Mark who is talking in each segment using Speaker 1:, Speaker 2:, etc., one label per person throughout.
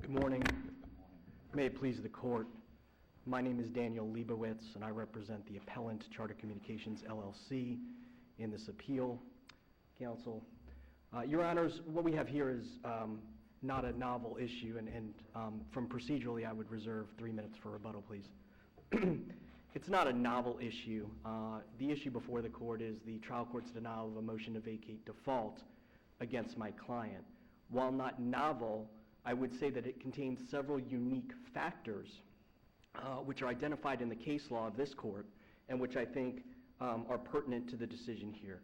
Speaker 1: Good morning. May it please the court. My name is Daniel Leibowitz, and I represent the appellant, Charter Communications LLC, in this appeal. Counsel, Your Honors, what we have here is not a novel issue, and from procedurally, I would reserve 3 minutes for rebuttal, please. It's not a novel issue. The issue before the court is the trial court's denial of a motion to vacate default against my client. While not novel, I would say that it contains several unique factors which are identified in the case law of this court and which I think are pertinent to the decision here.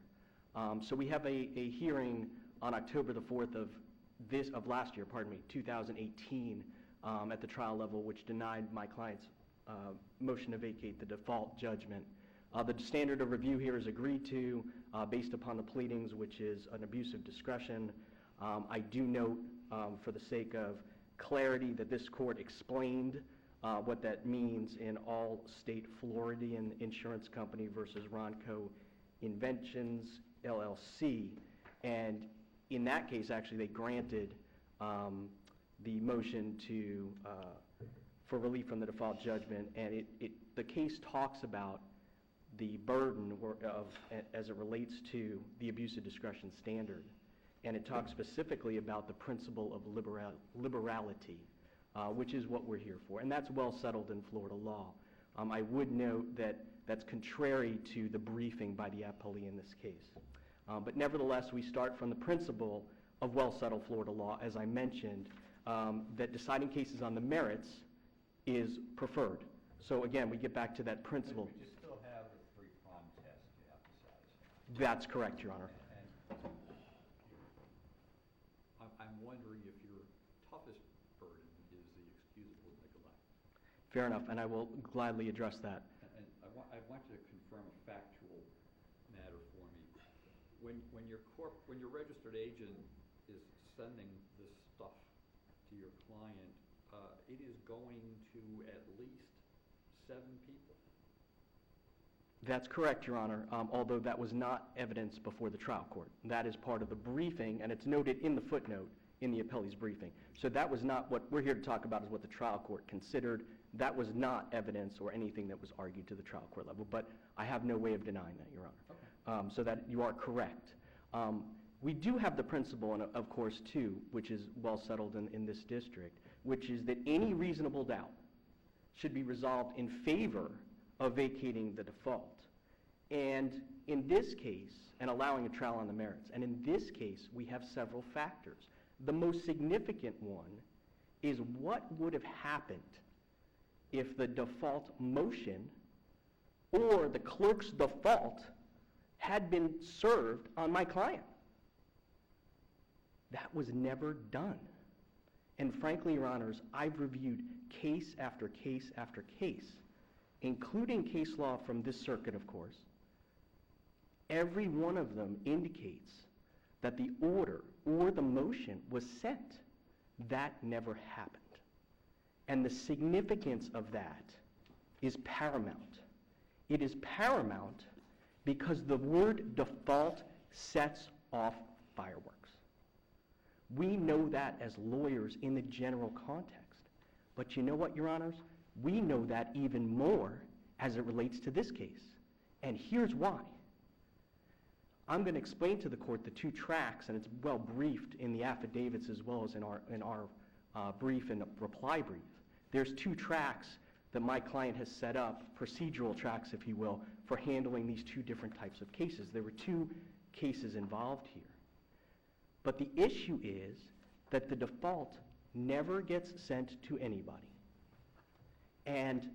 Speaker 1: So we have a hearing on October the 4th of last year, 2018, at the trial level, which denied my client's motion to vacate the default judgment. The standard of review here is agreed to based upon the pleadings, which is an abuse of discretion. I do note, for the sake of clarity, that this court explained what that means in All-State Floridian Insurance Company versus Ronco Inventions LLC, and in that case, actually, they granted the motion for relief from the default judgment, and the case talks about the burden as it relates to the abuse of discretion standard. And it talks specifically about the principle of liberality, which is what we're here for. And that's well settled in Florida law. I would note that that's contrary to the briefing by the appellee in this case. But nevertheless, we start from the principle of well settled Florida law, as I mentioned, that deciding cases on the merits is preferred. So again, we get back to that principle.
Speaker 2: But you still have the three-prong test to emphasize.
Speaker 1: That's correct, Your Honor.
Speaker 2: I'm wondering if your toughest burden is the excusable neglect.
Speaker 1: Fair enough, and I will gladly address that.
Speaker 2: And I want you to confirm a factual matter for me. When your registered agent is sending this stuff to your client, it is going to at least 7 people.
Speaker 1: That's correct, Your Honor, although that was not evidence before the trial court. That is part of the briefing, and it's noted in the footnote in the appellee's briefing. So that was not what we're here to talk about, is what the trial court considered. That was not evidence or anything that was argued to the trial court level, but I have no way of denying that, Your Honor.
Speaker 2: Okay.
Speaker 1: So that you are correct. We do have the principle, and of course, too, which is well settled in this district, which is that any reasonable doubt should be resolved in favor of vacating the default. And in this case, and allowing a trial on the merits, and in this case, we have several factors. The most significant one is what would have happened if the default motion or the clerk's default had been served on my client. That was never done. And frankly, Your Honors, I've reviewed case after case after case, including case law from this circuit, of course. Every one of them indicates that the order or the motion was sent. That never happened. And the significance of that is paramount. It is paramount because the word default sets off fireworks. We know that as lawyers in the general context. But you know what, Your Honors? We know that even more as it relates to this case. And here's why. I'm going to explain to the court the 2 tracks, and it's well briefed in the affidavits as well as in our brief and reply brief. There's 2 tracks that my client has set up, procedural tracks, if you will, for handling these 2 different types of cases. There were 2 cases involved here. But the issue is that the default never gets sent to anybody. And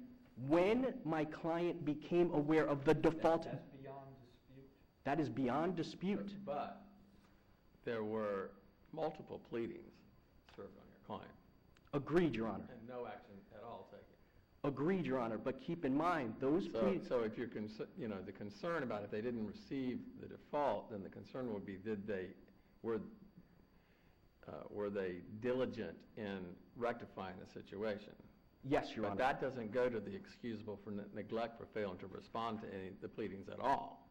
Speaker 1: when my client became aware of the default...
Speaker 2: That's beyond dispute.
Speaker 1: That is beyond dispute.
Speaker 3: But there were multiple pleadings served on your client.
Speaker 1: Agreed, Your Honor.
Speaker 3: And no action at all taken.
Speaker 1: Agreed, Your Honor. But keep in mind, those pleadings...
Speaker 3: So if you're the concern about if they didn't receive the default, then the concern would be were they diligent in rectifying the situation?
Speaker 1: Yes, Your Honor.
Speaker 3: But that doesn't go to the excusable for neglect for failing to respond to any of the pleadings at all.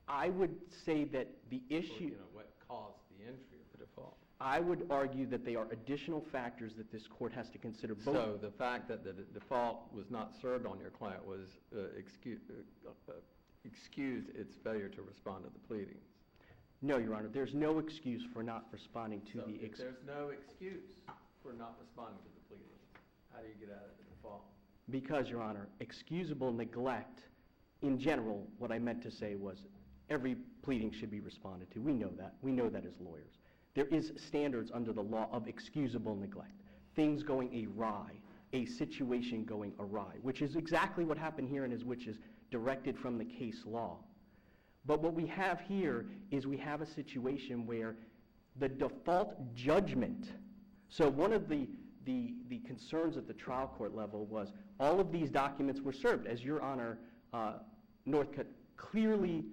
Speaker 1: I would say that the issue...
Speaker 3: What caused the entry of the default?
Speaker 1: I would argue that they are additional factors that this court has to consider. Both.
Speaker 3: So the fact that the default was not served on your client was excused its failure to respond to the pleadings?
Speaker 1: No, Your Honor, there's no excuse for not responding to
Speaker 3: So
Speaker 1: the...
Speaker 3: if there's no excuse for not responding to the pleadings, how do you get out of the default?
Speaker 1: Because, Your Honor, excusable neglect, in general, what I meant to say was every pleading should be responded to. We know that. We know that as lawyers. There is standards under the law of excusable neglect. Things going awry, a situation going awry, which is exactly what happened here and which is directed from the case law. But what we have here is we have a situation where the default judgment, so one of the concerns at the trial court level was all of these documents were served, as Your Honor, Northcutt clearly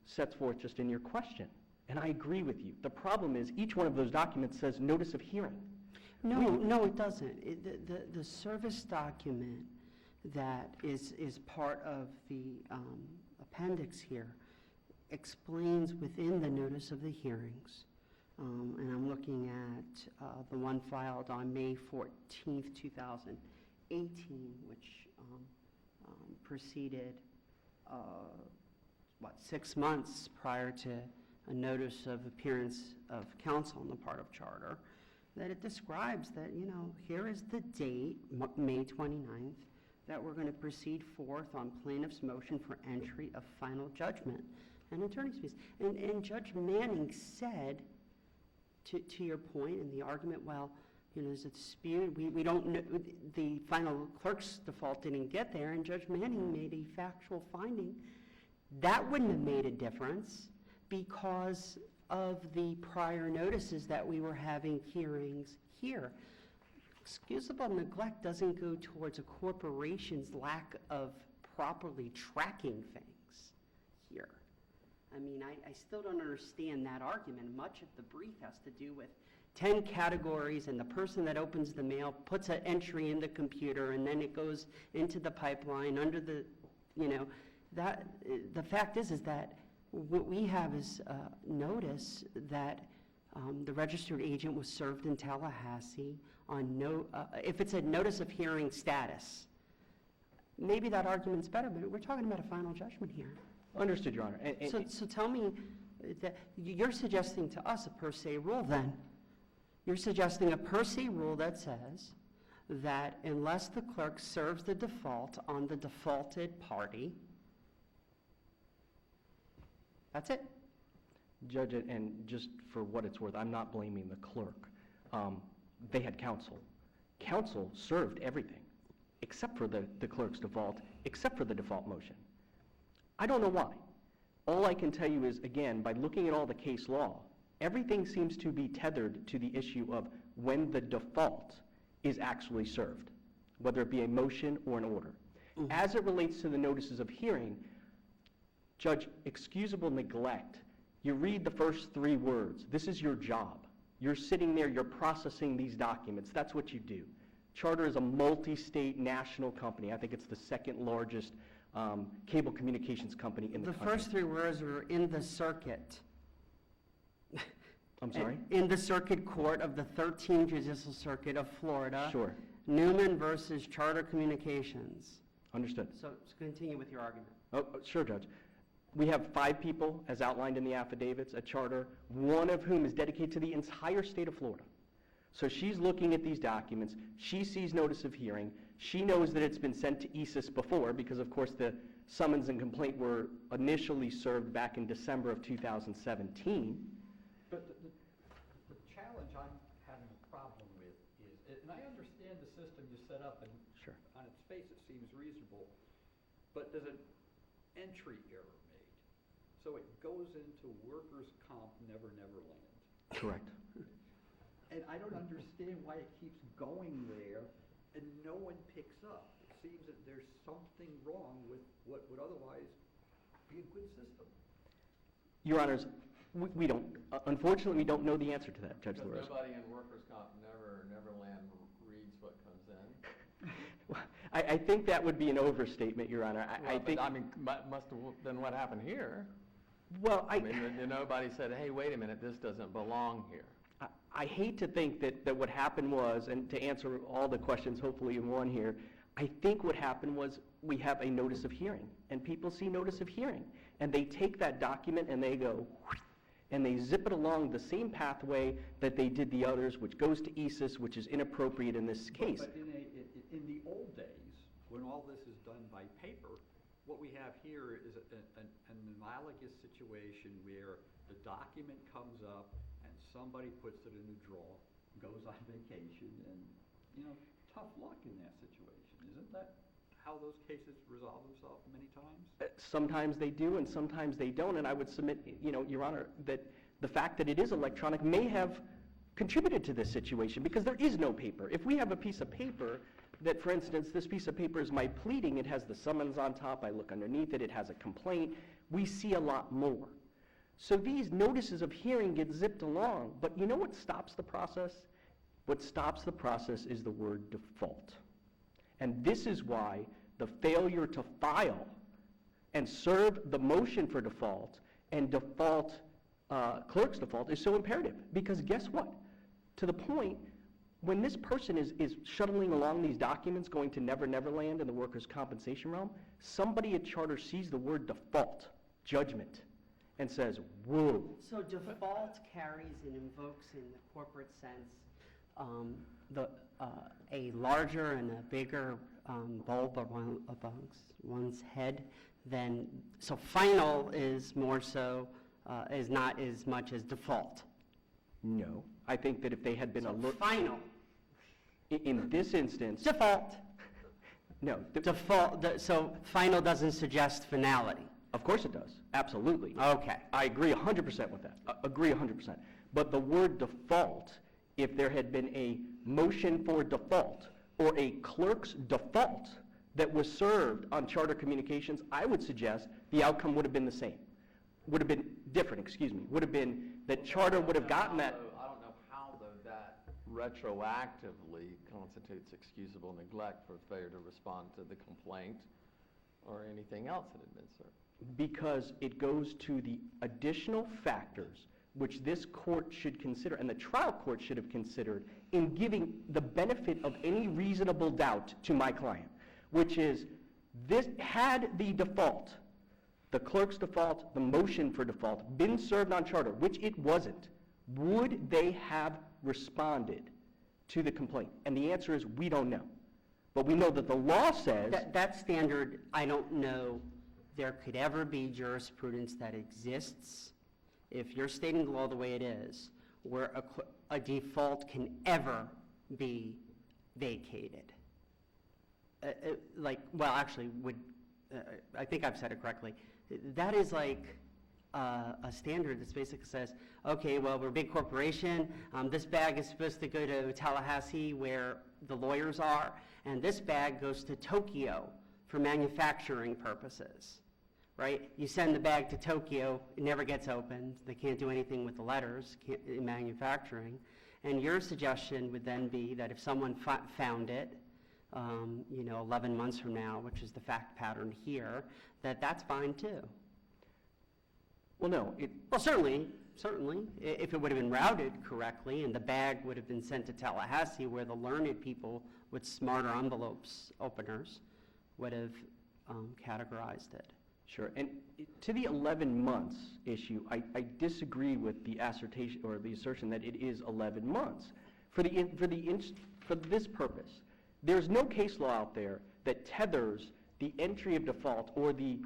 Speaker 1: sets forth just in your question. And I agree with you. The problem is each one of those documents says notice of hearing.
Speaker 4: No, it doesn't. The service document that is part of the appendix here explains within the notice of the hearings, and I'm looking at the one filed on May 14th, 2018, which preceded, 6 months prior to a notice of appearance of counsel on the part of Charter, that it describes that, here is the date, May 29th, that we're going to proceed forth on plaintiff's motion for entry of final judgment and attorney's fees. And Judge Manning said, to your point in the argument, well, there's a dispute, we don't know, the final clerk's default didn't get there, and Judge Manning made a factual finding. That wouldn't have made a difference because of the prior notices that we were having hearings here. Excusable neglect doesn't go towards a corporation's lack of properly tracking things here. I mean, I still don't understand that argument. Much of the brief has to do with 10 categories, and the person that opens the mail puts an entry in the computer, and then it goes into the pipeline under the, that, the fact is that what we have is notice that the registered agent was served in Tallahassee on if it's a notice of hearing status. Maybe that argument's better, but we're talking about a final judgment here.
Speaker 1: Understood, Your Honor.
Speaker 4: So tell me, that you're suggesting to us a per se rule then. You're suggesting a per se rule that says that unless the clerk serves the default on the defaulted party, that's it.
Speaker 1: Judge, and just for what it's worth, I'm not blaming the clerk. They had counsel. Counsel served everything, except for the clerk's default, except for the default motion. I don't know why. All I can tell you is, again, by looking at all the case law, everything seems to be tethered to the issue of when the default is actually served, whether it be a motion or an order. Mm-hmm. As it relates to the notices of hearing, Judge, excusable neglect, you read the first 3 words. This is your job. You're sitting there, you're processing these documents. That's what you do. Charter is a multi-state national company. I think it's the second largest cable communications company in the country.
Speaker 4: The first 3 words are in the circuit.
Speaker 1: I'm sorry?
Speaker 4: In the circuit court of the 13th Judicial Circuit of Florida.
Speaker 1: Sure.
Speaker 4: Newman versus Charter Communications.
Speaker 1: Understood.
Speaker 4: So continue with your argument.
Speaker 1: Oh, sure, Judge. We have 5 people, as outlined in the affidavits, at Charter, one of whom is dedicated to the entire state of Florida. So she's looking at these documents. She sees notice of hearing. She knows that it's been sent to ESIS before because, of course, the summons and complaint were initially served back in December of 2017.
Speaker 2: But the challenge I'm having a problem with is, and I understand the system you set up, and
Speaker 1: Sure.
Speaker 2: on its face it seems reasonable, but there's an entry error made. So it goes into workers' comp never land.
Speaker 1: Correct.
Speaker 2: And I don't understand why it keeps going there and no one picks up. It seems that there's something wrong with what would otherwise be a good system.
Speaker 1: Your Honors, we don't, unfortunately, we don't know the answer to that, Judge
Speaker 3: Because
Speaker 1: Lewis.
Speaker 3: nobody in workers' comp Neverland reads what comes in.
Speaker 1: I think that would be an overstatement, Your Honor. I think.
Speaker 3: Must have been what happened here.
Speaker 1: Well,
Speaker 3: I mean, nobody said, hey, wait a minute, this doesn't belong here.
Speaker 1: I hate to think that what happened was, and to answer all the questions hopefully in one here, I think what happened was we have a notice of hearing, and people see notice of hearing, and they take that document and they go, and they zip it along the same pathway that they did the others, which goes to ESIS, which is inappropriate in this case.
Speaker 2: But in the old days, when all this is done by paper, what we have here is an analogous situation where the document comes up and somebody puts it in a drawer, goes on vacation, and, tough luck in that situation. Isn't that how those cases resolve themselves many times?
Speaker 1: Sometimes they do and sometimes they don't, and I would submit, Your Honor, that the fact that it is electronic may have contributed to this situation because there is no paper. If we have a piece of paper that, for instance, this piece of paper is my pleading, it has the summons on top, I look underneath it, it has a complaint, we see a lot more. So these notices of hearing get zipped along, but you know what stops the process? What stops the process is the word default. And this is why the failure to file and serve the motion for default and default, clerk's default is so imperative. Because guess what? To the point, when this person is shuttling along these documents going to Never Never Land in the workers' compensation realm, somebody at Charter sees the word default, judgment, and says, whoa.
Speaker 4: So default carries and invokes in the corporate sense a larger and a bigger bulb amongst one's head than, so final is more so, is not as much as default.
Speaker 1: No. I think that if they had been
Speaker 4: So
Speaker 1: alert.
Speaker 4: final,
Speaker 1: In this instance.
Speaker 4: default.
Speaker 1: No.
Speaker 4: Default, so final doesn't suggest finality.
Speaker 1: Of course it does. Absolutely.
Speaker 4: Okay.
Speaker 1: I agree 100% with that. Agree 100%. But the word default, if there had been a motion for default or a clerk's default that was served on Charter Communications, I would suggest the outcome would have been the same. Would have been different, would have been that Charter would have gotten that.
Speaker 3: I don't know how, though, that retroactively constitutes excusable neglect for failure to respond to the complaint or anything else that had been served.
Speaker 1: Because it goes to the additional factors which this court should consider, and the trial court should have considered, in giving the benefit of any reasonable doubt to my client, which is, this had the default, the clerk's default, the motion for default, been served on Charter, which it wasn't, would they have responded to the complaint? And the answer is, we don't know. But we know that the law says.
Speaker 4: That standard, I don't know there could ever be jurisprudence that exists, if you're stating the law the way it is, where a default can ever be vacated. I think I've said it correctly. That is like a standard that basically says, okay, well, we're a big corporation. This bag is supposed to go to Tallahassee where the lawyers are, and this bag goes to Tokyo for manufacturing purposes, right? You send the bag to Tokyo, it never gets opened. They can't do anything with the letters in manufacturing. And your suggestion would then be that if someone found it, 11 months from now, which is the fact pattern here, that's fine too.
Speaker 1: Well, no.
Speaker 4: Well, certainly, if it would have been routed correctly and the bag would have been sent to Tallahassee where the learned people with smarter envelopes openers would have categorized it.
Speaker 1: Sure. And to the 11 months issue, I disagree with the assertion or the assertion that it is 11 months. For this purpose, there's no case law out there that tethers the entry of default or the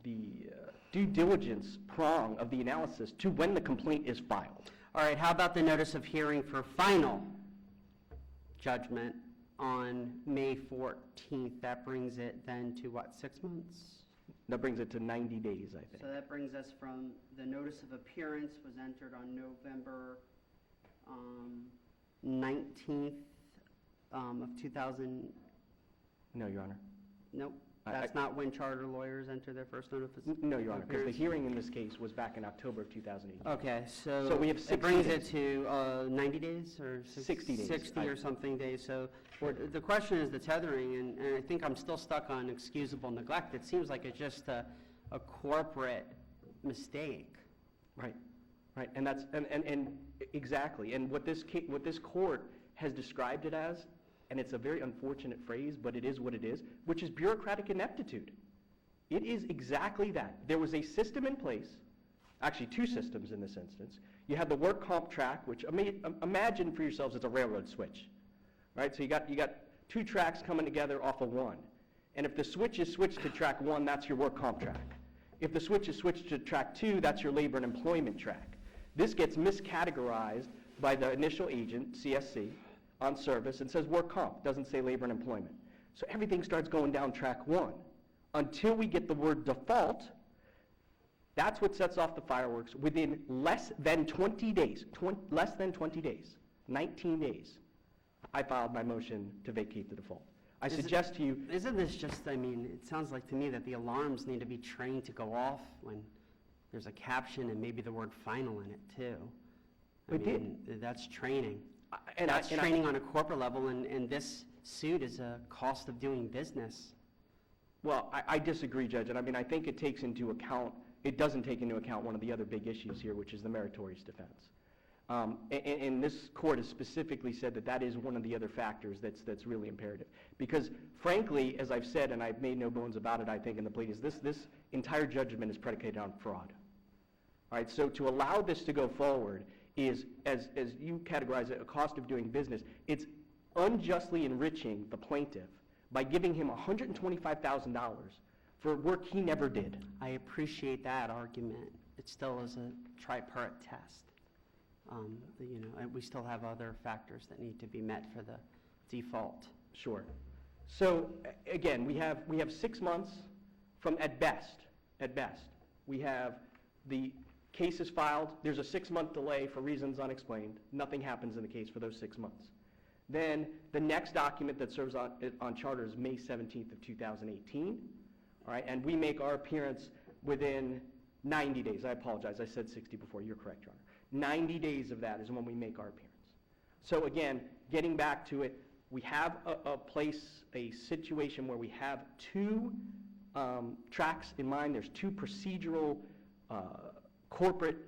Speaker 1: due diligence prong of the analysis to when the complaint is filed.
Speaker 4: All right, how about the notice of hearing for final judgment on May 14th? That brings it then to what, 6 months?
Speaker 1: That brings it to 90 days, I think.
Speaker 4: So that brings us from the notice of appearance was entered on November 19th of 2000.
Speaker 1: No, Your Honor.
Speaker 4: Nope. That's not when charter lawyers enter their first notice of
Speaker 1: No, Your Honor, because the
Speaker 4: appearance?
Speaker 1: hearing in this case was back in October of 2018.
Speaker 4: Okay, so.
Speaker 1: So we have
Speaker 4: it
Speaker 1: 60
Speaker 4: brings
Speaker 1: days.
Speaker 4: it to 90 days or
Speaker 1: 60 days.
Speaker 4: 60 or something days. So the question is the tethering, and I think I'm still stuck on excusable neglect. It seems like it's just a corporate mistake.
Speaker 1: Right. Right, and that's, and exactly, and what this court has described it as, and it's a very unfortunate phrase, but it is what it is, which is bureaucratic ineptitude. It is exactly that. There was a system in place, actually two systems in this instance. You had the work comp track, which imagine for yourselves it's a railroad switch, right? So you got two tracks coming together off of one. And if the switch is switched to track 1, that's your work comp track. If the switch is switched to track 2, that's your labor and employment track. This gets miscategorized by the initial agent, CSC, on service and says work comp, doesn't say labor and employment. So everything starts going down track 1 until we get the word default. That's what sets off the fireworks. Within less than 20 days, 19 days, I filed my motion to vacate the default. I suggest to you...
Speaker 4: Isn't this just, I mean, it sounds like to me that the alarms need to be trained to go off when there's a caption and maybe the word final in it too. That's training. That's training on a corporate level, and this suit is a cost of doing business.
Speaker 1: Well, I disagree, Judge, and I mean, I think it takes into account, it doesn't take into account one of the other big issues here, which is the meritorious defense. And this court has specifically said that that is one of the other factors that's really imperative. Because frankly, as I've said, and I've made no bones about it, I think in the plea, is this entire judgment is predicated on fraud. All right, so to allow this to go forward is, as you categorize it, a cost of doing business. It's unjustly enriching the plaintiff by giving him $125,000 for work he never did.
Speaker 4: I appreciate that argument. It still is a tripartite test. We still have other factors that need to be met for the default.
Speaker 1: Sure. So again, we have 6 months from at best. We have the case is filed. There's a 6-month delay for reasons unexplained. Nothing happens in the case for those 6 months. Then the next document that serves on charter is May 17th of 2018. All right, and we make our appearance within 90 days. I apologize. I said 60 before. You're correct, Your Honor. 90 days of that is when we make our appearance. So again, getting back to it, we have a situation where we have two tracks in mind. There's two procedural corporate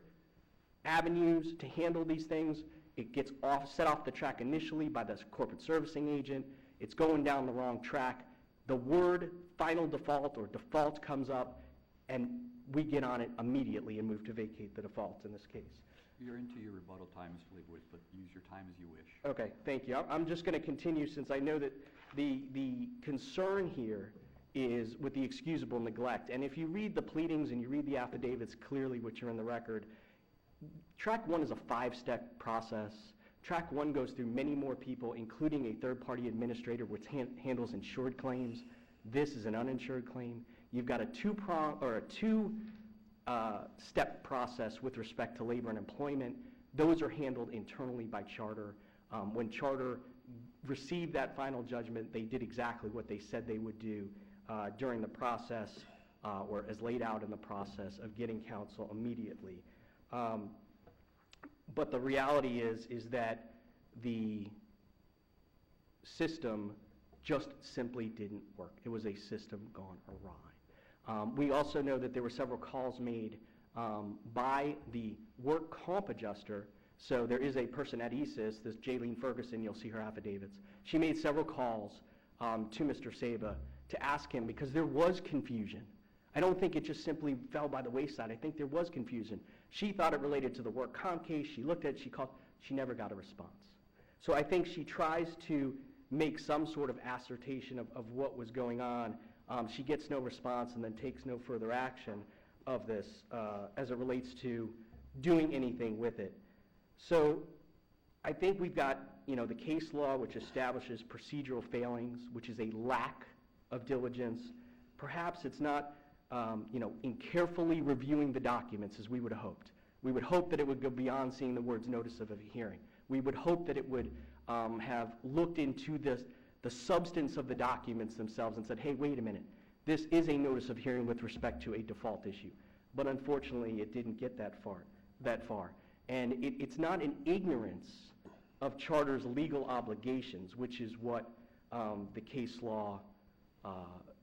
Speaker 1: avenues to handle these things. It gets set off the track initially by the corporate servicing agent. It's going down the wrong track. The word final default or default comes up, and we get on it immediately and move to vacate the default in this case.
Speaker 2: You're into your rebuttal time, Mr. Leibowitz, but use your time as you wish.
Speaker 1: Okay, thank you. I'm just going to continue since I know that the concern here is with the excusable neglect. And if you read the pleadings and you read the affidavits clearly, which are in the record, Track 1 is a 5-step process. Track 1 goes through many more people, including a third-party administrator, which handles insured claims. This is an uninsured claim. You've got a two-step process with respect to labor and employment. Those are handled internally by Charter. When Charter received that final judgment, they did exactly what they said they would do during the process, or as laid out in the process of getting counsel immediately. But the reality is that the system just simply didn't work. It was a system gone awry. We also know that there were several calls made by the work comp adjuster. So there is a person at ESIS, this Jaylene Ferguson, you'll see her affidavits. She made several calls to Mr. Saba to ask him, because there was confusion. I don't think it just simply fell by the wayside. I think there was confusion. She thought it related to the work comp case. She looked at it, she called, she never got a response. So I think she tries to make some sort of assertion of what was going on. She gets no response and then takes no further action of this as it relates to doing anything with it. So I think we've got, the case law, which establishes procedural failings, which is a lack of diligence. Perhaps it's not, in carefully reviewing the documents as we would have hoped. We would hope that it would go beyond seeing the words notice of a hearing. We would hope that it would have looked into the substance of the documents themselves and said, hey, wait a minute, this is a notice of hearing with respect to a default issue. But unfortunately, it didn't get that far. And it's not an ignorance of Charter's legal obligations, which is what the case law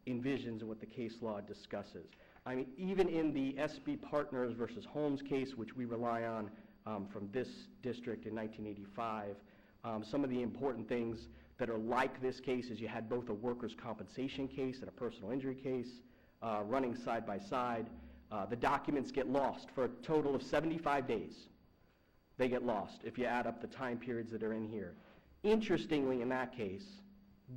Speaker 1: envisions and what the case law discusses. I mean, even in the SB Partners versus Holmes case, which we rely on from this district in 1985, some of the important things that are like this case is you had both a workers' compensation case and a personal injury case running side by side. The documents get lost for a total of 75 days. They get lost if you add up the time periods that are in here. Interestingly, in that case,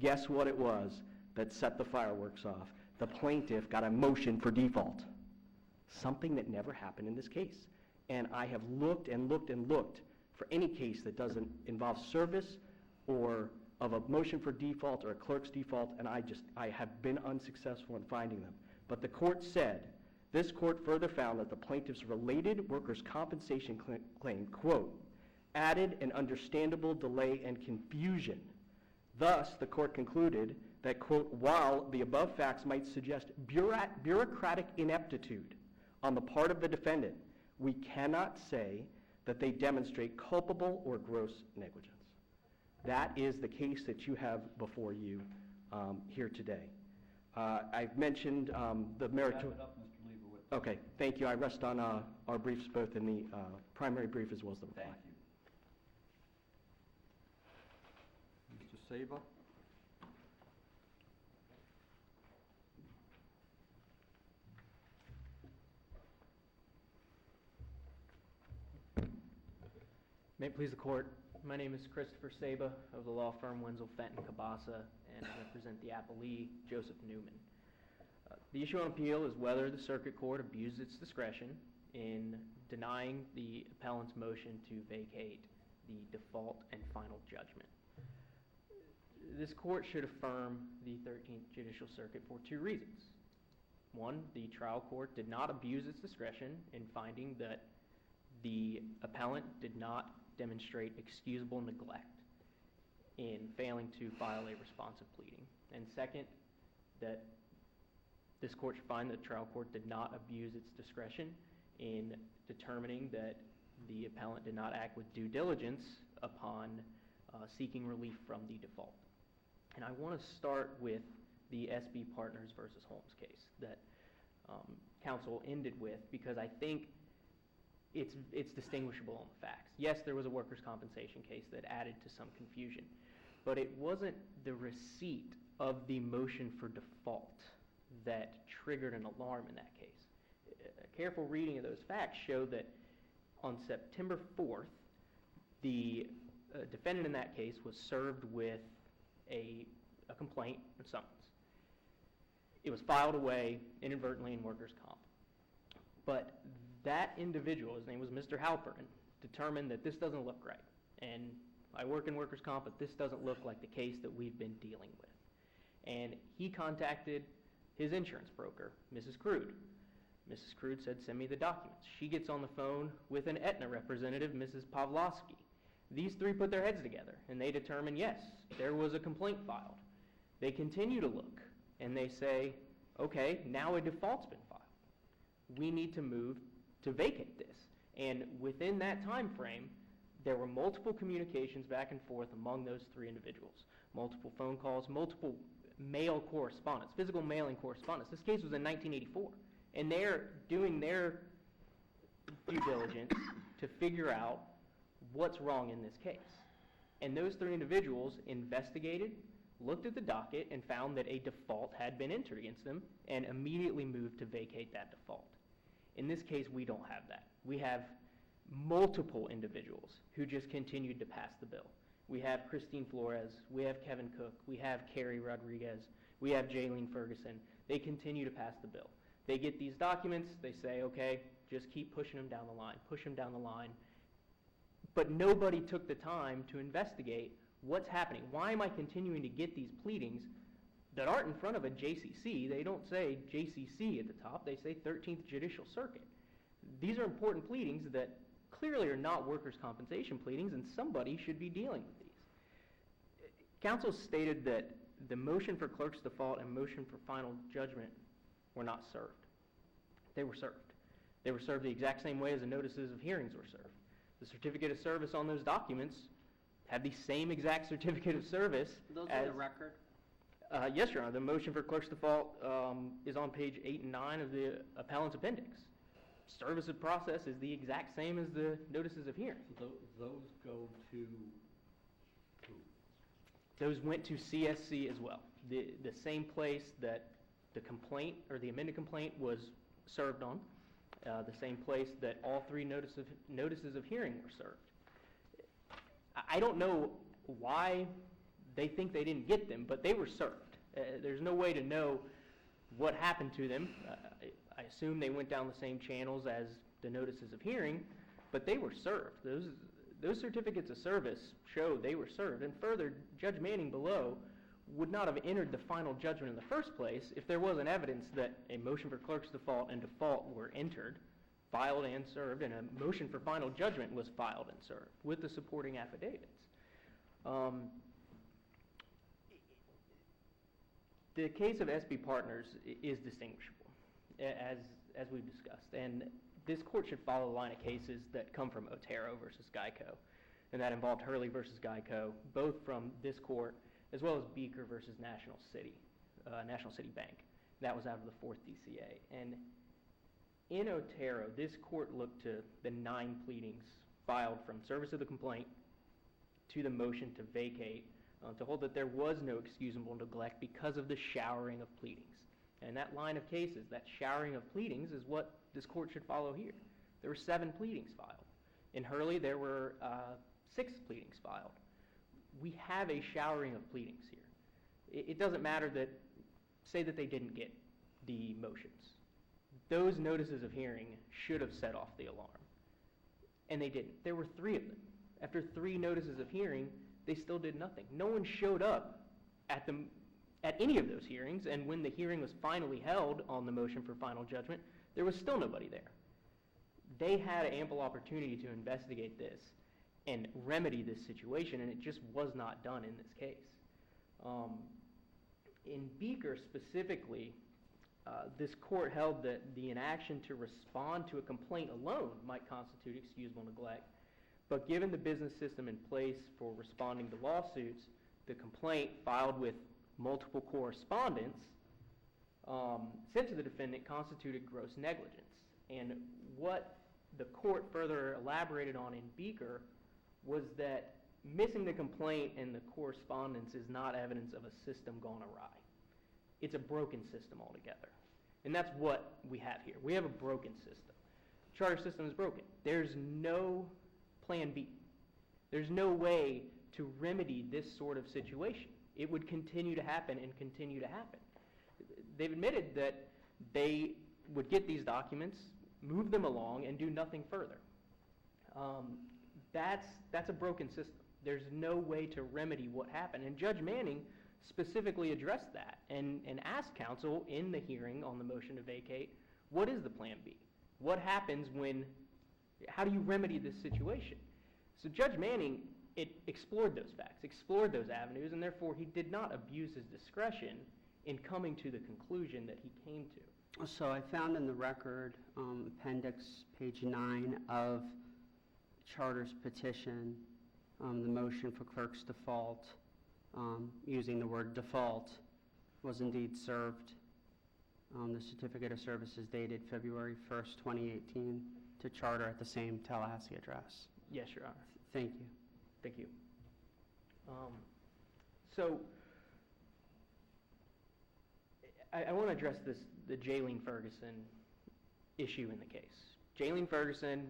Speaker 1: guess what it was that set the fireworks off? The plaintiff got a motion for default, something that never happened in this case. And I have looked and looked and looked for any case that doesn't involve service or of a motion for default or a clerk's default, and I have been unsuccessful in finding them. But the court said, this court further found that the plaintiff's related workers' compensation claim, quote, added an understandable delay and confusion. Thus, the court concluded that, quote, while the above facts might suggest bureaucratic ineptitude on the part of the defendant, we cannot say that they demonstrate culpable or gross negligence. That is the case that you have before you here today. I've mentioned the meritorious...
Speaker 2: Wrap it up, Mr. Leibowitz.
Speaker 1: Okay, thank you. I rest on our briefs, both in the primary brief as well as the reply.
Speaker 2: Thank you. Mr. Saba?
Speaker 5: May it please the court, my name is Christopher Saba of the law firm Wenzel, Fenton, Cabasa, and I represent the appellee, Joseph Newman. The issue on appeal is whether the circuit court abused its discretion in denying the appellant's motion to vacate the default and final judgment. This court should affirm the 13th Judicial Circuit for two reasons. One, the trial court did not abuse its discretion in finding that the appellant did not demonstrate excusable neglect in failing to file a responsive pleading. And second, that this court should find that the trial court did not abuse its discretion in determining that the appellant did not act with due diligence upon seeking relief from the default. And I want to start with the SB Partners versus Holmes case that counsel ended with, because I think it's distinguishable on the facts. Yes, there was a workers' compensation case that added to some confusion, but it wasn't the receipt of the motion for default that triggered an alarm in that case. A careful reading of those facts showed that on September 4th, the defendant in that case was served with a complaint and summons. It was filed away inadvertently in workers' comp. But that individual, his name was Mr. Halpern, determined that this doesn't look right. And I work in workers' comp, but this doesn't look like the case that we've been dealing with. And he contacted his insurance broker, Mrs. Crude. Mrs. Crude said, send me the documents. She gets on the phone with an Aetna representative, Mrs. Pavlovsky. These three put their heads together, and they determine, yes, there was a complaint filed. They continue to look, and they say, okay, now a default's been filed. We need to move to vacate this. And within that time frame, there were multiple communications back and forth among those three individuals. Multiple phone calls, multiple mail correspondence, physical mailing correspondence. This case was in 1984. And they're doing their due diligence to figure out what's wrong in this case. And those three individuals investigated, looked at the docket, and found that a default had been entered against them and immediately moved to vacate that default. In this case, we don't have that. We have multiple individuals who just continued to pass the bill. We have Christine Flores, we have Kevin Cook, we have Carrie Rodriguez, we have Jaylene Ferguson. They continue to pass the bill. They get these documents, they say, okay, just keep pushing them down the line, push them down the line. But nobody took the time to investigate what's happening. Why am I continuing to get these pleadings that aren't in front of a JCC? They don't say JCC at the top, they say 13th Judicial Circuit. These are important pleadings that clearly are not workers' compensation pleadings, and somebody should be dealing with these. Counsel stated that the motion for clerk's default and motion for final judgment were not served. They were served. They were served the exact same way as the notices of hearings were served. The certificate of service on those documents had the same exact certificate of service.
Speaker 4: Those
Speaker 5: as,
Speaker 4: are the record?
Speaker 5: Yes, Your Honor. The motion for clerk's default is on page 8 and 9 of the appellant's appendix. Service of process is the exact same as the notices of hearing.
Speaker 2: So those go to who?
Speaker 5: Those went to CSC as well. The same place that the complaint or the amended complaint was served on, the same place that all three notices of hearing were served. I don't know why they think they didn't get them, but they were served. There's no way to know what happened to them. I assume they went down the same channels as the notices of hearing, but they were served. Those certificates of service show they were served. And further, Judge Manning below would not have entered the final judgment in the first place if there wasn't evidence that a motion for clerk's default and default were entered, filed and served, and a motion for final judgment was filed and served with the supporting affidavits. The case of SB Partners is distinguishable, as we've discussed, and this court should follow the line of cases that come from Otero versus Geico, and that involved Hurley versus Geico, both from this court, as well as Beaker versus National City Bank. That was out of the 4th DCA. And in Otero, this court looked to the 9 pleadings filed from service of the complaint to the motion to vacate, to hold that there was no excusable neglect because of the showering of pleadings. And that line of cases, that showering of pleadings, is what this court should follow here. There were 7 pleadings filed. In Hurley, there were 6 pleadings filed. We have a showering of pleadings here. It doesn't matter that, say that they didn't get the motions. Those notices of hearing should have set off the alarm. And they didn't. There were 3 of them. After 3 notices of hearing, they still did nothing. No one showed up at any of those hearings, and when the hearing was finally held on the motion for final judgment, there was still nobody there. They had ample opportunity to investigate this and remedy this situation, and it just was not done in this case. In Beaker specifically, this court held that the inaction to respond to a complaint alone might constitute excusable neglect, but given the business system in place for responding to lawsuits, the complaint filed with multiple correspondents sent to the defendant constituted gross negligence. And what the court further elaborated on in Beaker was that missing the complaint and the correspondence is not evidence of a system gone awry. It's a broken system altogether. And that's what we have here. We have a broken system. Charter system is broken. There's no plan B. There's no way to remedy this sort of situation. It would continue to happen and continue to happen. They've admitted that they would get these documents, move them along, and do nothing further. That's a broken system. There's no way to remedy what happened. And Judge Manning specifically addressed that and asked counsel in the hearing on the motion to vacate, what is the plan B? What happens how do you remedy this situation? So Judge Manning, explored those facts, explored those avenues, and therefore he did not abuse his discretion in coming to the conclusion that he came to.
Speaker 4: So I found in the record, appendix page 9 of Charter's petition, the motion for clerk's default, using the word default, was indeed served. The certificate of service is dated February 1st, 2018, to Charter at the same Tallahassee address.
Speaker 5: Yes, Your Honor.
Speaker 4: Thank you.
Speaker 5: Thank you. So I want to address the Jaylene Ferguson issue in the case. Jaylene Ferguson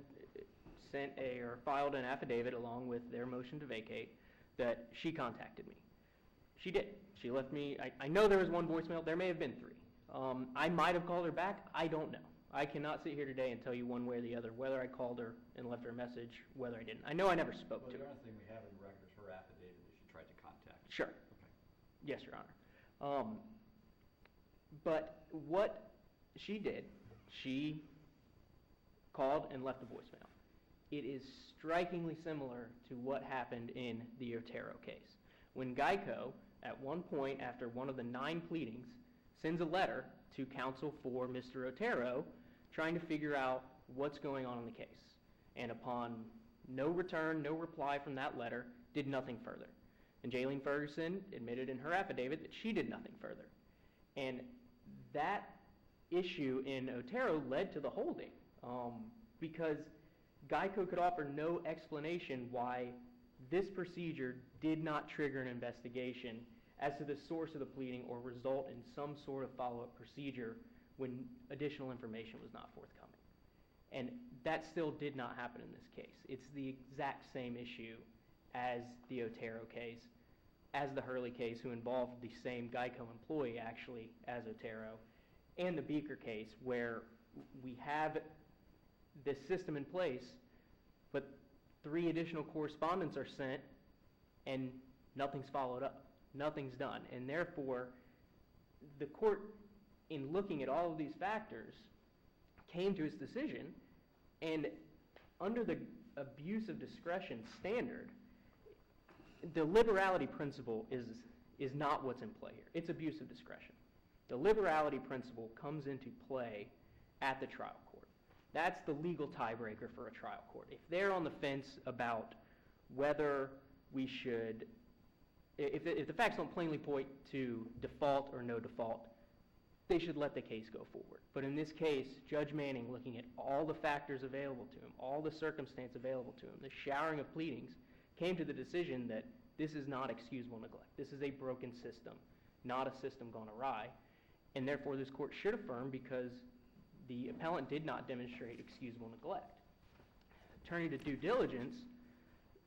Speaker 5: filed an affidavit along with their motion to vacate that she contacted me. She did. She left me, I know there was 1 voicemail, there may have been 3. I might have called her back, I don't know. I cannot sit here today and tell you one way or the other whether I called her and left her a message, whether I didn't. I know I never spoke to her.
Speaker 2: The only thing we have in the record is her affidavit that she tried to contact.
Speaker 5: Sure.
Speaker 2: Okay.
Speaker 5: Yes, Your Honor. But what she did, she called and left a voicemail. It is strikingly similar to what happened in the Otero case. When Geico, at one point after one of the 9 pleadings, sends a letter to counsel for Mr. Otero trying to figure out what's going on in the case. And upon no return, no reply from that letter, did nothing further. And Jaylene Ferguson admitted in her affidavit that she did nothing further. And that issue in Otero led to the holding, because Geico could offer no explanation why this procedure did not trigger an investigation as to the source of the pleading or result in some sort of follow-up procedure when additional information was not forthcoming. And that still did not happen in this case. It's the exact same issue as the Otero case, as the Hurley case, who involved the same Geico employee actually as Otero, and the Beaker case, where we have this system in place, but 3 additional correspondence are sent and nothing's followed up. Nothing's done. And therefore, the court, in looking at all of these factors, came to its decision, and under the abuse of discretion standard, the liberality principle is not what's in play here. It's abuse of discretion. The liberality principle comes into play at the trial court. That's the legal tiebreaker for a trial court. If they're on the fence about whether we should, if the facts don't plainly point to default or no default, they should let the case go forward. But in this case, Judge Manning, looking at all the factors available to him, all the circumstance available to him, the showering of pleadings, came to the decision that this is not excusable neglect. This is a broken system, not a system gone awry. And therefore, this court should affirm, because the appellant did not demonstrate excusable neglect. Turning to due diligence,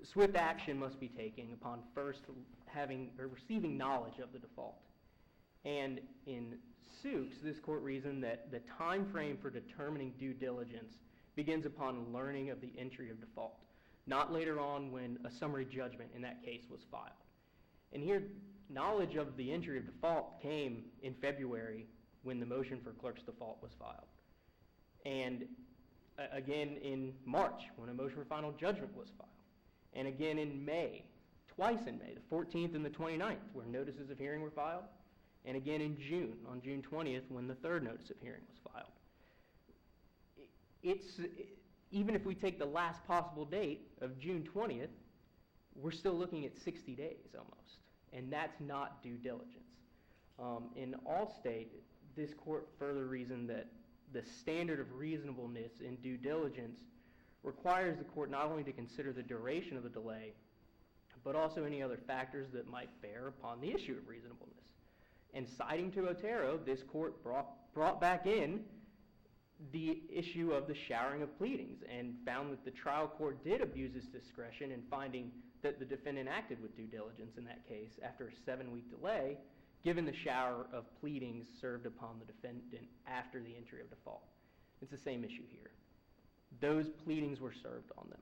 Speaker 5: swift action must be taken upon first having or receiving knowledge of the default. And in Sukes, this court reasoned that the time frame for determining due diligence begins upon learning of the entry of default, not later on when a summary judgment in that case was filed. And here, knowledge of the entry of default came in February when the motion for clerk's default was filed. And again in March when a motion for final judgment was filed. And again in May, twice in May, the 14th and the 29th, where notices of hearing were filed. And again in June, on June 20th, when the 3rd notice of hearing was filed. Even if we take the last possible date of June 20th, we're still looking at 60 days almost. And that's not due diligence. In Allstate, this court further reasoned that the standard of reasonableness in due diligence requires the court not only to consider the duration of the delay, but also any other factors that might bear upon the issue of reasonableness. And citing to Otero, this court brought back in the issue of the showering of pleadings and found that the trial court did abuse its discretion in finding that the defendant acted with due diligence in that case after a 7-week delay, given the shower of pleadings served upon the defendant after the entry of default. It's the same issue here. Those pleadings were served on them.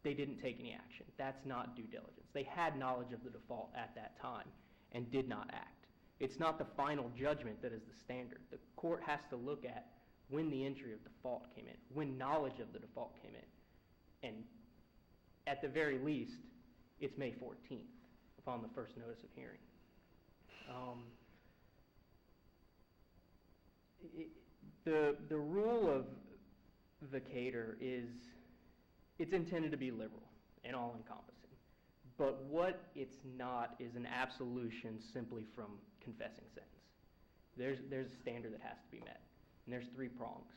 Speaker 5: They didn't take any action. That's not due diligence. They had knowledge of the default at that time and did not act. It's not the final judgment that is the standard. The court has to look at when the entry of default came in, when knowledge of the default came in. And at the very least, it's May 14th upon the first notice of hearing. The rule of vacator it's intended to be liberal and all-encompassing. But what it's not is an absolution simply from confessing sentence. There's a standard that has to be met, and there's 3 prongs.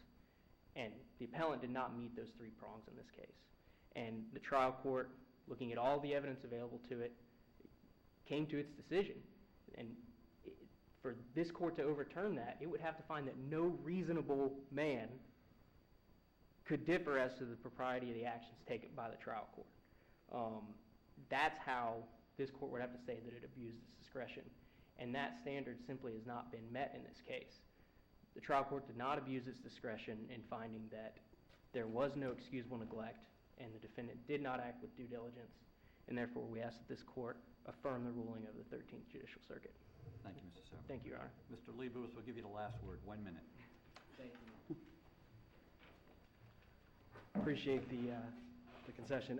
Speaker 5: And the appellant did not meet those 3 prongs in this case. And the trial court, looking at all the evidence available to it, came to its decision. And for this court to overturn that, it would have to find that no reasonable man could differ as to the propriety of the actions taken by the trial court. That's how this court would have to say that it abused its discretion. And that standard simply has not been met in this case. The trial court did not abuse its discretion in finding that there was no excusable neglect and the defendant did not act with due diligence. And therefore, we ask that this court affirm the ruling of the 13th Judicial Circuit.
Speaker 2: Thank you, Mr. Sauer.
Speaker 5: Thank you, Your Honor.
Speaker 2: Mr. Leibowitz will give you the last word. 1 minute.
Speaker 1: Thank you. Appreciate the concession.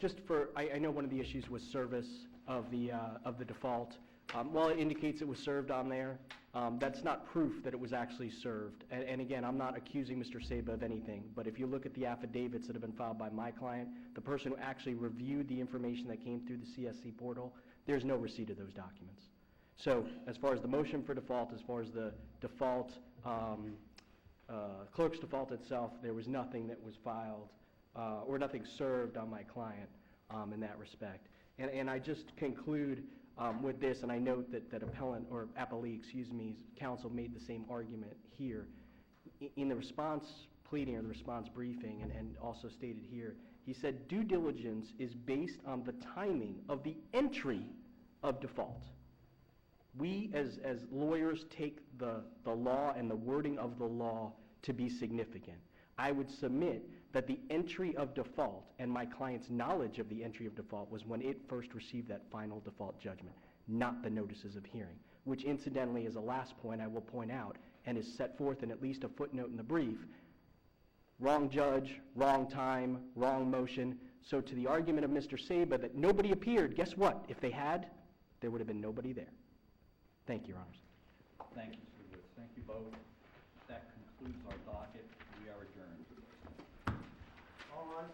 Speaker 1: Just for, I know one of the issues was service of the default. Well, it indicates it was served on there. That's not proof that it was actually served. And again, I'm not accusing Mr. Saba of anything, but if you look at the affidavits that have been filed by my client, the person who actually reviewed the information that came through the CSC portal, there's no receipt of those documents. So as far as the motion for default, as far as the default, clerk's default itself, there was nothing that was filed or nothing served on my client in that respect. And I just conclude with this, and I note that appellant, or appellee, excuse me, counsel made the same argument here. In the response pleading or the response briefing, and also stated here, he said due diligence is based on the timing of the entry of default. We, as lawyers, take the law and the wording of the law to be significant. I would submit that the entry of default and my client's knowledge of the entry of default was when it first received that final default judgment, not the notices of hearing, which incidentally is a last point I will point out and is set forth in at least a footnote in the brief. Wrong judge, wrong time, wrong motion. So to the argument of Mr. Saba that nobody appeared, guess what? If they had, there would have been nobody there. Thank you, Your Honors.
Speaker 2: Thank you, Mr. Woods. Thank you both. That concludes our docket. We are adjourned.
Speaker 4: All rise.